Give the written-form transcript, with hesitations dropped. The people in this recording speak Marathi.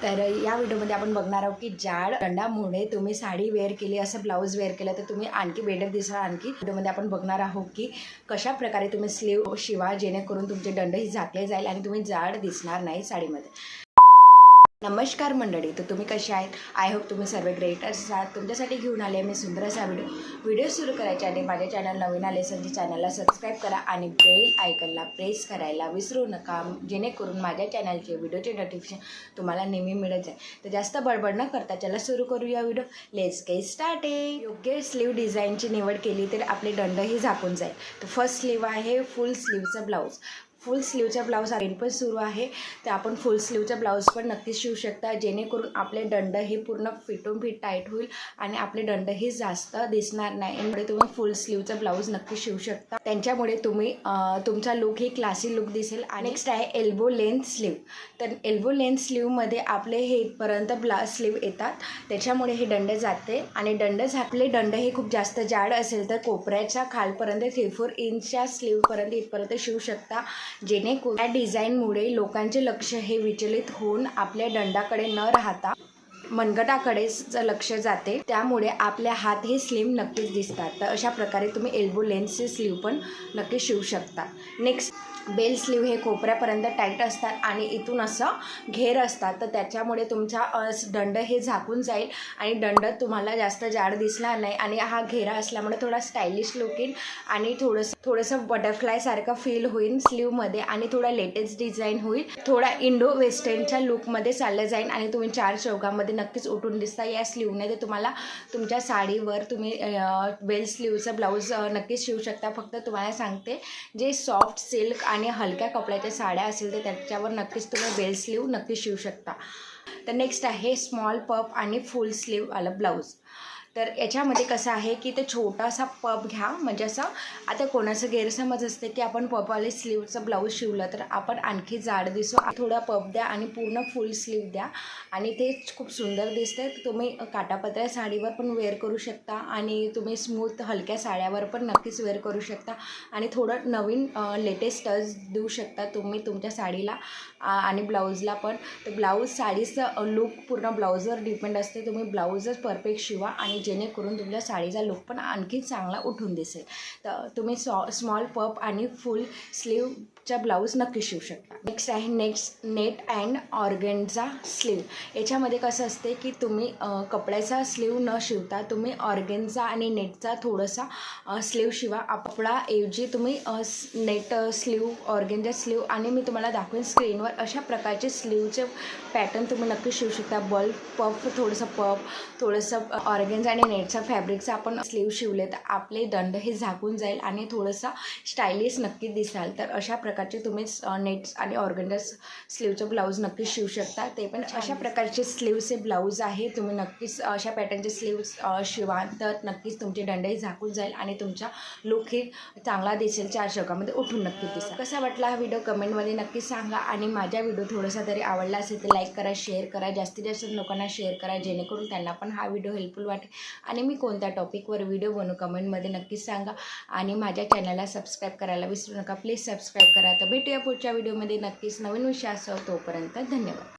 तर या व्हिडिओमध्ये आपण बघणार आहोत की जाड दंडामुळे तुम्ही साडी वेअर केली, असं ब्लाऊज वेअर केलं तर तुम्ही आणखी बेटर दिसाल. आणखी व्हिडिओमध्ये आपण बघणार आहोत की कशा प्रकारे तुम्ही स्लीव शिवा जेणेकरून तुमचे दंडही झाकले जाईल आणि तुम्ही जाड दिसणार नाही साडीमध्ये. नमस्कार मंडळी, तर तुम्ही कसे आहेत? आय होप तुम्ही सर्व ग्रेट असाल. तुमच्यासाठी घेऊन आले मी सुंदर असा व्हिडिओ सुरू करायच्या आधी माझ्या चॅनल नवीन आले असेल तर चॅनलला सबस्क्राईब करा आणि बेल आयकनला प्रेस करायला विसरू नका, जेणेकरून माझ्या चॅनलचे व्हिडिओचे नोटिफिकेशन तुम्हाला नेहमी मिळत जाईल. तर जास्त बडबड न करता चला सुरू करूया व्हिडिओ. Let's get started. योग्य स्लीव डिझाईनची निवड केली तर आपले दंडही झाकून जाईल. तर फर्स्ट स्लीव आहे फुल स्लीवचा ब्लाऊज. फुल स्लीवचा ब्लाऊज रेडी पण सुरू आहे, तर आपण फुल स्लीवचा ब्लाऊज पण नक्कीच शिवू शकता, जेणेकरून आपले दंड हे पूर्ण फिटून फिट टाईट होईल आणि आपले दंडही जास्त दिसणार नाही. यामुळे तुम्ही फुल स्लीवचा ब्लाऊज नक्की शिवू शकता. त्यांच्यामुळे तुम्ही तुमचा लुक ही क्लासी लुक दिसेल. आणि नेक्स्ट आहे एल्बो लेंथ स्लीव. तर एल्बो लेंथ स्लीवमध्ये आपले हे इथपर्यंत स्लीव येतात, त्याच्यामुळे हे दंड जाते आणि आपले दंड हे खूप जास्त जाड असेल तर कोपऱ्याच्या खालपर्यंत 3-4 इंचच्या स्लीवपर्यंत इथपर्यंत शिवू शकता, जेणेकरून या डिझाईनमुळे लोकांचे लक्ष हे विचलित होऊन आपल्या दंडाकडे न राहता मनगटाकडेच लक्ष जाते, त्यामुळे आपले हात हे स्लिम नक्कीच दिसतात. तर अशा प्रकारे तुम्ही एल्बो लेंथचे स्लीव पण नक्की शिवू शकता. नेक्स्ट बेल स्लीव हे कोपऱ्यापर्यंत टाईट असतात आणि इथून असं घेर असतात, तर त्याच्यामुळे तुमचा दंड हे झाकून जाईल आणि दंड तुम्हाला जास्त जाड दिसणार नाही. आणि हा घेरा असल्यामुळे थोडा स्टायलिश लुक येईल आणि थोडंसं बटरफ्लायसारखं फील होईल स्लीवमध्ये आणि थोडा लेटेस्ट डिझाईन होईल, थोडा इंडो वेस्टर्नच्या लुकमध्ये चाललं जाईल आणि तुम्ही 4 चौघामध्ये नक्कीच उठून दिसता या स्लीवने. तर तुम्हाला तुमच्या साडीवर तुम्ही बेल स्लीवचं ब्लाऊज नक्कीच शिवू शकता. फक्त तुम्हाला सांगते, जे सॉफ्ट सिल्क आणि हलक्या कपड्याच्या साड्या असेल तर त्याच्यावर नक्कीच तुम्ही बेल स्लीव नक्की शिवू शकता. तर नेक्स्ट आहे स्मॉल पफ आणि फुल स्लीव वाला ब्लाऊज. तर याच्यामध्ये कसं आहे की ते छोटासा पफ घ्या, म्हणजे असं आता कोणाचं गैरसमज असते की आपण पफवाले स्लीवचं ब्लाऊज शिवलं तर आपण आणखी जाड दिसू. थोडा पफ द्या आणि पूर्ण फुल स्लीव द्या आणि ते खूप सुंदर दिसते. तुम्ही काटापत्र्या साडीवर पण वेअर करू शकता आणि तुम्ही स्मूथ हलक्या साड्यावर पण नक्कीच वेअर करू शकता आणि थोडं नवीन लेटेस्ट टच देऊ शकता तुम्ही तुमच्या साडीला आणि ब्लाऊजला पण. तर ब्लाऊज साडीचं लुक पूर्ण ब्लाऊजवर डिपेंड असते. तुम्ही ब्लाऊजच परफेक्ट शिवा आणि जेणेकरून तुमच्या साडीचा लुक पण आणखी चांगला उठून दिसेल. तर तुम्ही स्मॉल पफ आणि फुल स्लीवचा ब्लाऊज नक्की शिवू शकता. नेक्स्ट आहे नेट अँड ऑर्गेन्झा स्लीव. याच्यामध्ये कसं असते की तुम्ही कपड्याचा स्लीव न शिवता तुम्ही ऑर्गेन्झा आणि नेटचा थोडासा स्लीव शिवा. कपडाऐवजी तुम्ही नेट स्लीव, ऑर्गेन्झा स्लीव आणि मी तुम्हाला दाखवेन स्क्रीनवर अशा प्रकारचे स्लीवचे पॅटर्न तुम्ही नक्की शिवू शकता. पफ, थोडंसं ऑर्गेन्झा आणि नेटचा फॅब्रिकचा आपण स्लीव शिवले तर आपले दंड हे झाकून जाईल आणि थोडंसं स्टायलिश नक्की दिसाल. तर अशा प्रकारचे तुम्ही नेट्स आणि ऑर्गेन्झा स्लीवचं ब्लाऊज नक्की शिवू शकता. ते पण अशा प्रकारचे स्लीवचे ब्लाऊज आहे, तुम्ही नक्कीच अशा पॅटर्नचे स्लीव्स शिवा तर नक्कीच तुमचे दंडही झाकून जाईल आणि तुमचा लुक ही चांगला दिसेल, 4 चौघामध्ये उठून नक्की दिसेल. कसा वाटला हा व्हिडिओ कमेंटमध्ये नक्की सांगा आणि माझा व्हिडिओ थोडासा तरी आवडला असेल तर लाईक करा, शेअर करा, जास्तीत जास्त लोकांना शेअर करा, जेणेकरून त्यांना पण हा व्हिडिओ हेल्पफुल वाटेल. आणि मी कोणत्या टॉपिकवर व्हिडिओ बनवू कमेंटमध्ये नक्कीच सांगा आणि माझ्या चॅनलला सबस्क्राईब करायला विसरू नका. प्लीज सबस्क्राईब करा. तर भेटूया पुढच्या व्हिडिओमध्ये नक्कीच नवीन विषय असो. तोपर्यंत धन्यवाद.